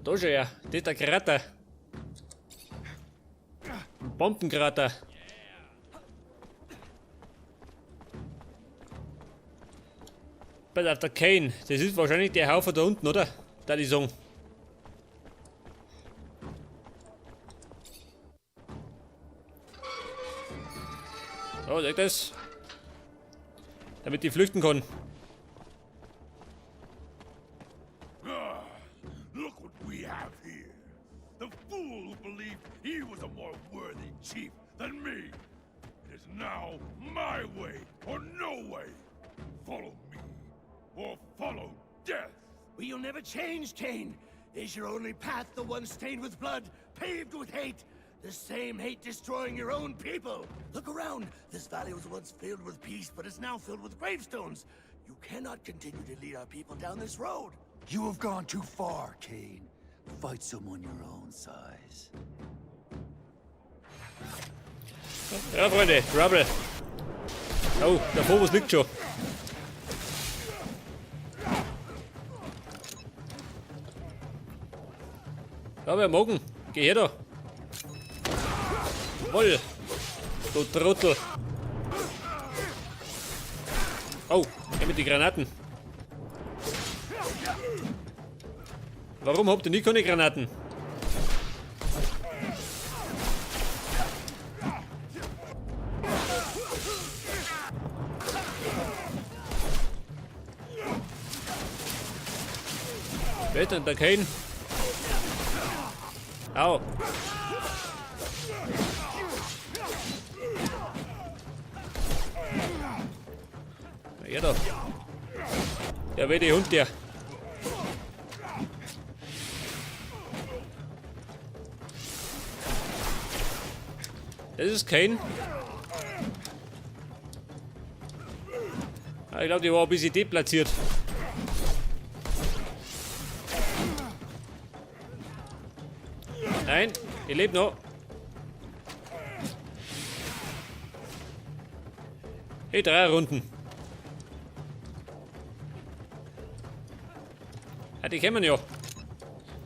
Da schon ja, das ist der Krater. Ein Bombenkrater. Pass auf, der Kane. Das ist wahrscheinlich der Haufen da unten, oder? Da die sagen. So, seht das? Damit die flüchten kann. Look what we have here. The fool who believed he was a more worthy chief than me. It is now my way or no way. Follow me or follow death. Well, you'll never change, Kane. Is your only path the one stained with blood, paved with hate? The same hate destroying your own people. Look around. This valley was once filled with peace, but is now filled with gravestones. You cannot continue to lead our people down this road. You have gone too far, Kane. Fight someone your own size. Ja, Freunde, Trouble. Oh, der Phobos liegt schon. Ja, wer morgen? Geh her da. Woll. Du Trottel. Oh, geh mit die Granaten. Warum habt ihr nie keine Granaten? Wer ist denn der Kane? Au. Ja da. Der will die Hund der. Das ist Kane. Ich glaube, die war ein bisschen deplatziert. Nein, ich lebe noch. Hey, 3 Runden. Ja, die kennen ja.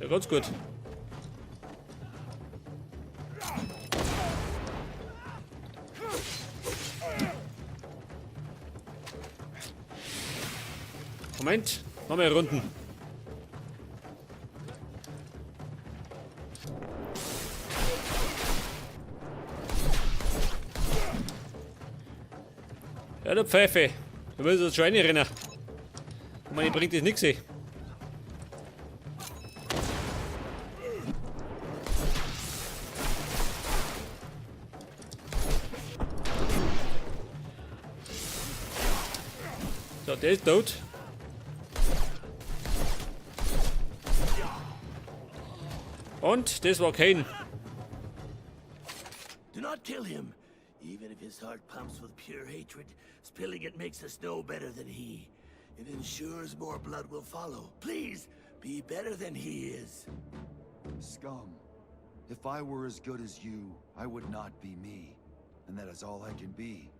Ja, ganz gut. Moment, noch mehr Runden. Ja, der Pfeife. Du willst das Schweine rennen. Ich meine, bringt das nichts. So, der ist tot. Und das war Kane. Do not kill him. Even if his heart pumps with pure hatred, spilling it makes us no better than he. It ensures more blood will follow. Please, be better than he is. Scum. If I were as good as you, I would not be me. And that is all I can be.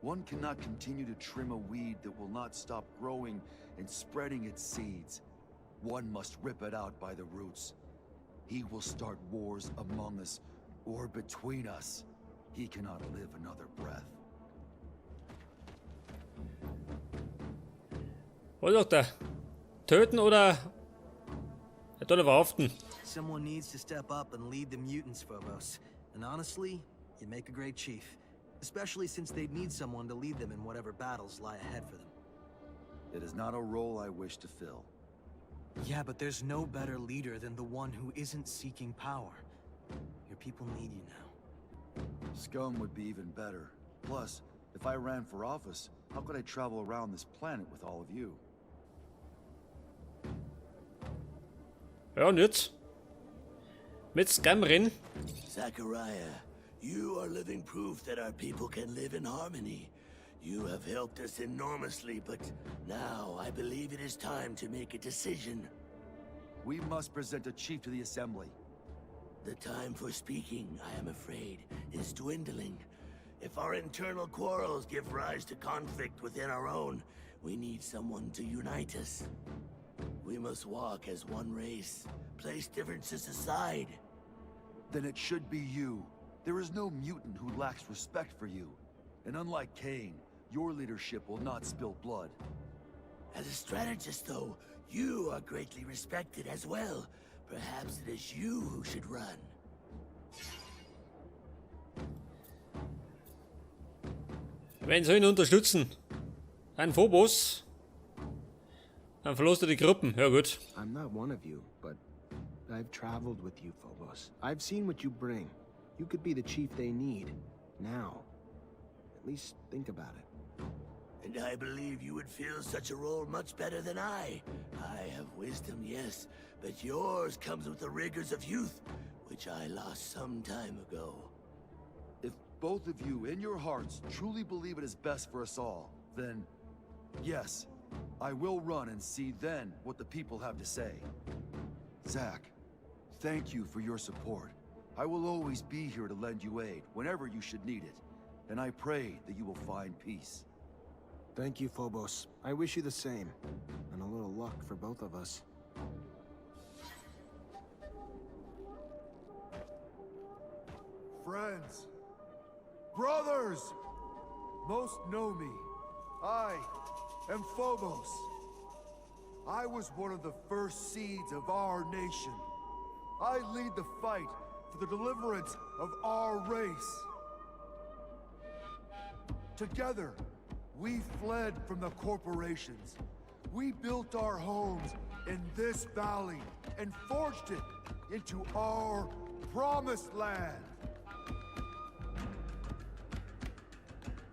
One cannot continue to trim a weed that will not stop growing and spreading its seeds. One must rip it out by the roots. He will start wars among us, or between us. He cannot live another breath. Was sagt er? Töten oder verhaften? Someone needs to step up and lead the mutants, Phobos. And honestly, you make a great chief. Especially since they'd need someone to lead them in whatever battles lie ahead for them. It is not a role I wish to fill. Yeah, but there's no better leader than the one who isn't seeking power. Your people need you now. Scum would be even better. Plus, if I ran for office, how could I travel around this planet with all of you? Ja, und jetzt? Mit Scum rennen? Zachariah, you are living proof that our people can live in harmony. You have helped us enormously, but now I believe it is time to make a decision. We must present a chief to the assembly. The time for speaking, I am afraid, is dwindling. If our internal quarrels give rise to conflict within our own, we need someone to unite us. We must walk as one race, place differences aside. Then it should be you. There is no mutant who lacks respect for you. And unlike Cain, your leadership will not spill blood. As a strategist, though, you are greatly respected as well. Perhaps it is you who should run. Wen soll ihn unterstützen? Ein Phobos? Dann verlost die Gruppen. Ja gut. I'm not one of you, but I've traveled with you, Phobos. I've seen what you bring. You could be the chief they need. Now. At least think about it. And I believe you would fill such a role much better than I. I have wisdom, yes, but yours comes with the rigors of youth, which I lost some time ago. If both of you, in your hearts, truly believe it is best for us all, then, yes, I will run and see then what the people have to say. Zach, thank you for your support. I will always be here to lend you aid whenever you should need it, and I pray that you will find peace. Thank you, Phobos. I wish you the same. And a little luck for both of us. Friends, brothers, most know me. I am Phobos. I was one of the first seeds of our nation. I lead the fight for the deliverance of our race. Together, we fled from the corporations. We built our homes in this valley and forged it into our promised land.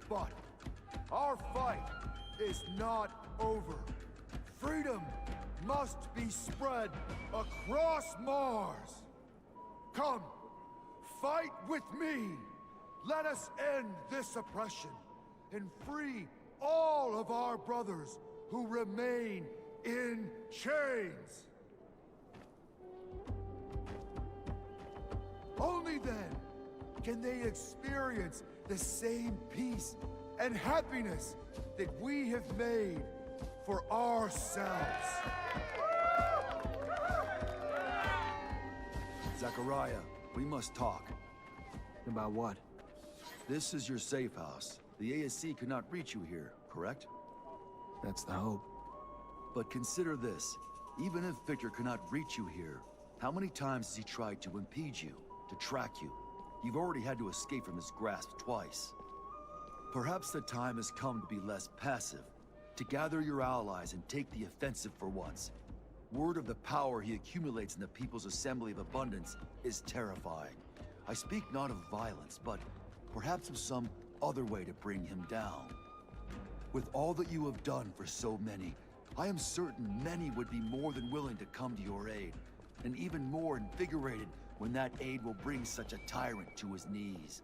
But our fight is not over. Freedom must be spread across Mars. Come, fight with me. Let us end this oppression and free all of our brothers who remain in chains. Only then can they experience the same peace and happiness that we have made for ourselves. Zachariah, we must talk. About what? This is your safe house. The ASC could not reach you here, correct? That's the hope. But consider this. Even if Victor could not reach you here, how many times has he tried to impede you, to track you? You've already had to escape from his grasp twice. Perhaps the time has come to be less passive, to gather your allies and take the offensive for once. Word of the power he accumulates in the People's Assembly of Abundance is terrifying. I speak not of violence, but perhaps of some other way to bring him down. With all that you have done for so many, I am certain many would be more than willing to come to your aid, and even more invigorated when that aid will bring such a tyrant to his knees.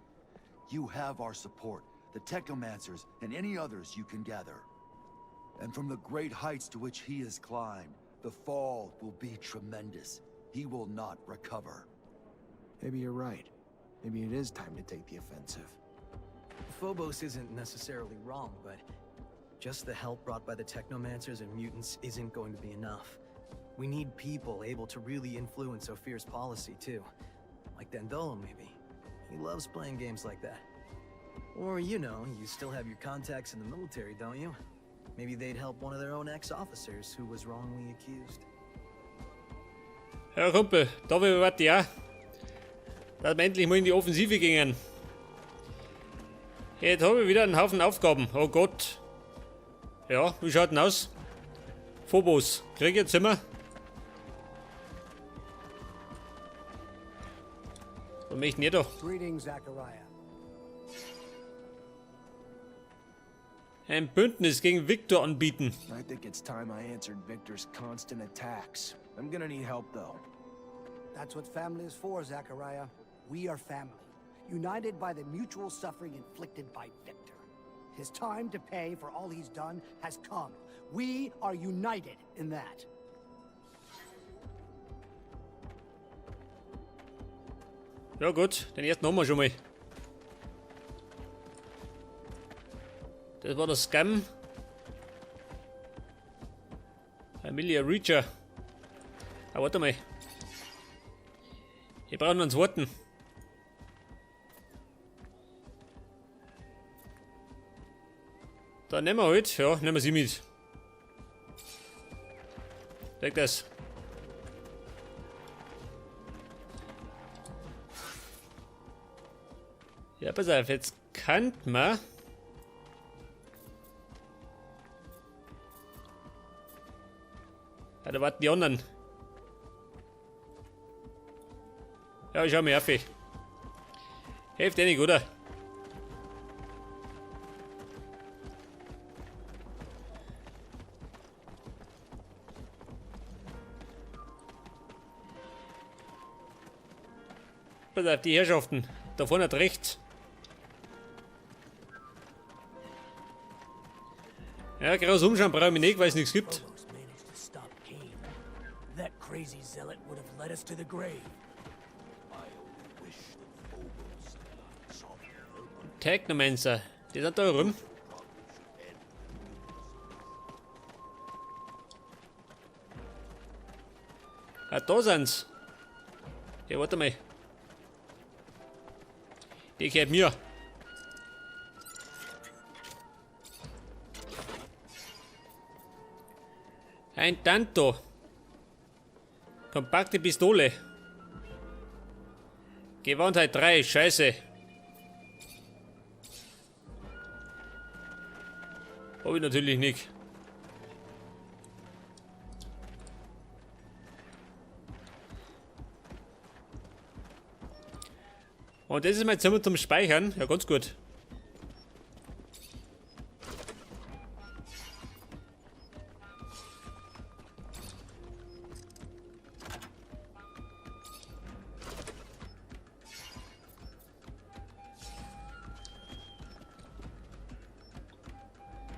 You have our support, the Technomancers, and any others you can gather. And from the great heights to which he has climbed, the fall will be tremendous. He will not recover. Maybe you're right. Maybe it is time to take the offensive. Phobos isn't necessarily wrong, but just the help brought by the Technomancers and mutants isn't going to be enough. We need people able to really influence Ophir's policy, too. Like Dandolo, maybe. He loves playing games like that. Or, you know, you still have your contacts in the military, don't you? Maybe they'd help one of their own ex-officers who was wrongly accused. Ja, Kumpel, da will ich was, ja. Dass wir endlich mal in die Offensive gingen. Jetzt habe ich wieder einen Haufen Aufgaben. Oh Gott. Ja, wie schaut denn aus? Phobos, krieg ich ein Zimmer? Was möchten ihr da? Greetings, Zachariah. Ein Bündnis gegen Victor anbieten. I think it's time I answered Victor's constant attacks. I'm gonna need help, though. That's what family is for, Zachariah. We are family, united by the mutual suffering inflicted by Victor. His time to pay for all he's done has come. We are united in that. Ja gut, den ersten haben wir schon mal. Das war der Scam. Amelia Reacher. Ah, warte mal. Wir brauchen uns warten. Dann nehmen wir halt, ja, nehmen wir sie mit. Leg das. Ja, pass auf, jetzt kann man. Ja, da warten die anderen. Ja, ich schau mir auf. Hilft eh nicht, oder? Pass auf, die Herrschaften. Da vorne hat rechts. Ja, groß umschauen brauche ich mich nicht, weil es nichts gibt. Phobos managed to stop Cain. That crazy zealot would have led us to the grave. I only wish that Phobos saw the Technomancer. Die sind da rum. Ah, da sind's. Ja, warte mal. Die gehört mir. Ein Tanto. Kompakte Pistole. Gewandtheit 3, scheiße. Hab ich natürlich nicht. Und das ist mein Zimmer zum Speichern. Ja, ganz gut.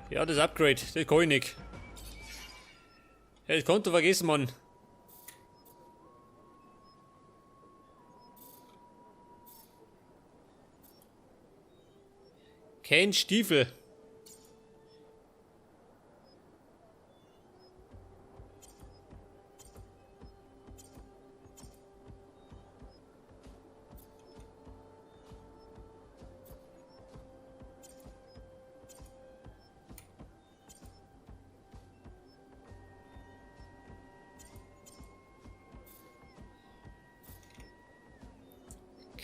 Ja, das Upgrade, das kann ich nicht. Ja, das Konto vergessen, Mann. Kein Stiefel.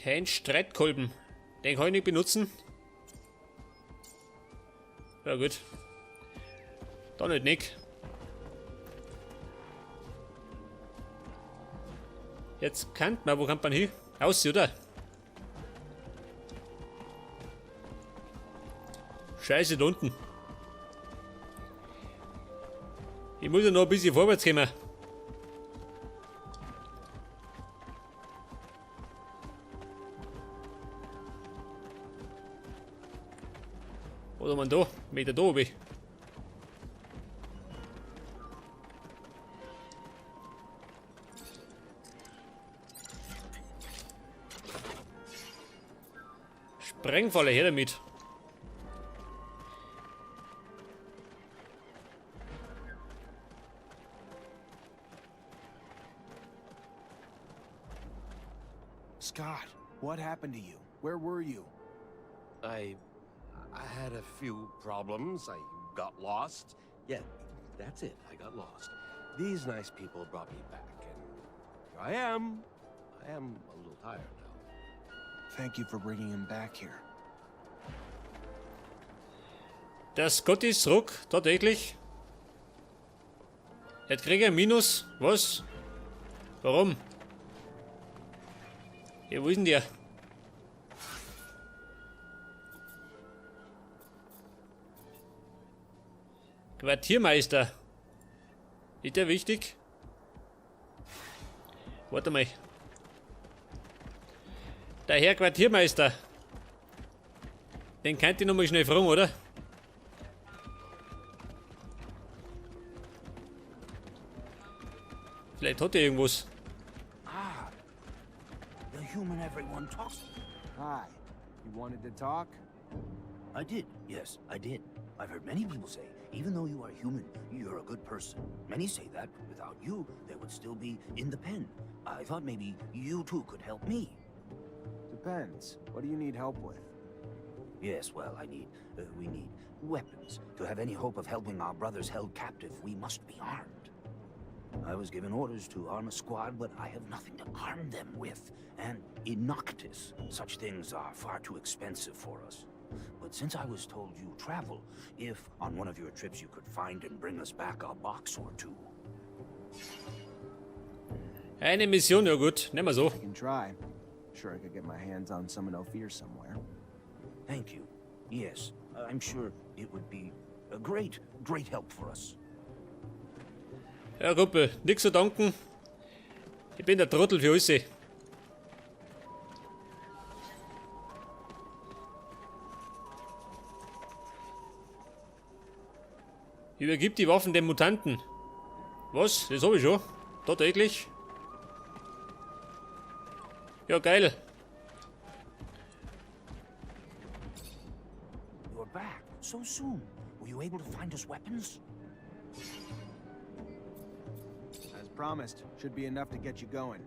Kein Streitkolben. Den kann ich nicht benutzen. Ja gut. Dann halt nicht. Jetzt kann man, wo kann man hin? Aus, oder? Scheiße, da unten. Ich muss ja noch ein bisschen vorwärts kommen. Oder man da? Meter da oben. Sprengfalle, her damit. Scott, what happened to you? Where were you? I had a few problems. I got lost. Yeah, that's it. I got lost. These nice people brought me back, and here I am. I am a little tired now. Thank you for bringing him back here. Der Scott ist zurück, tatsächlich. Jetzt kriege ich ein Minus. Was? Warum? Ja, wo ist denn der? Quartiermeister. Ist der wichtig? Warte mal. Der Herr Quartiermeister. Den könnt ihr nochmal schnell fragen, oder? Vielleicht hat er irgendwas. The human everyone talks to. Hi. You wanted to talk? I did, yes, I did. I've heard many people say, even though you are human, you're a good person. Many say that without you, they would still be in the pen. I thought maybe you too could help me. Depends. What do you need help with? Yes, well, we need weapons. To have any hope of helping our brothers held captive, we must be armed. I was given orders to arm a squad, but I have nothing to arm them with. And in Noctis, such things are far too expensive for us. But since I was told you travel, if on one of your trips you could find and bring us back a box or two. Eine Mission, ja gut, nehmen wir so. I can try. Sure, I could get my hands on some Anführer somewhere. Thank you. Yes, I'm sure it would be a great help for us. Ja, Gruppe, nix zu danken. Ich bin der Trottel für euch. Übergib die Waffen den Mutanten. Was? Das hab ich schon. Tatsächlich. Ja, geil. You're back so soon. Were you able to find us weapons? As promised, should be enough to get you going.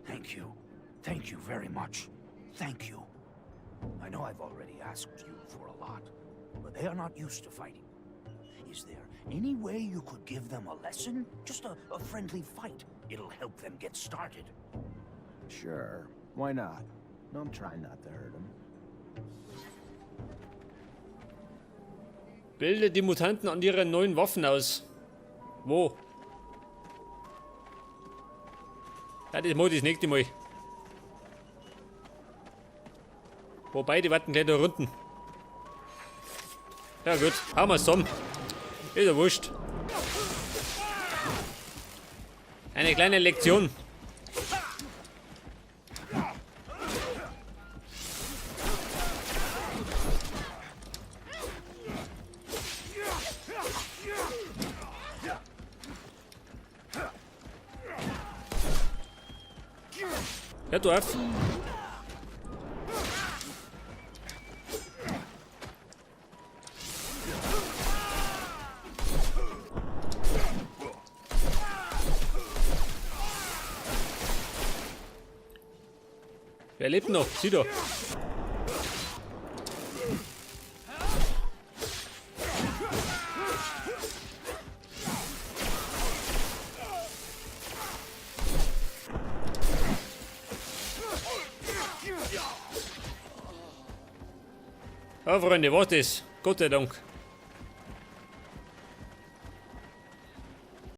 Thank you. Thank you very much. Thank you. I know I've already asked you for a lot, but they are not used to fighting. Is there any way you could give them a lesson? Just a friendly fight. It'll help them get started. Sure. Why not? I'm trying not to hurt him. Bilde die Mutanten an ihren neuen Waffen aus. Wo? Ja, das mache ich das nächste Mal. Wobei, die warten gleich da unten. Ja gut, hauen wir es zusammen. Ist ja wurscht. Eine kleine Lektion. Ja, du auf. Wer lebt noch? Sieh doch. Ja, Freunde, was das? Gott sei Dank.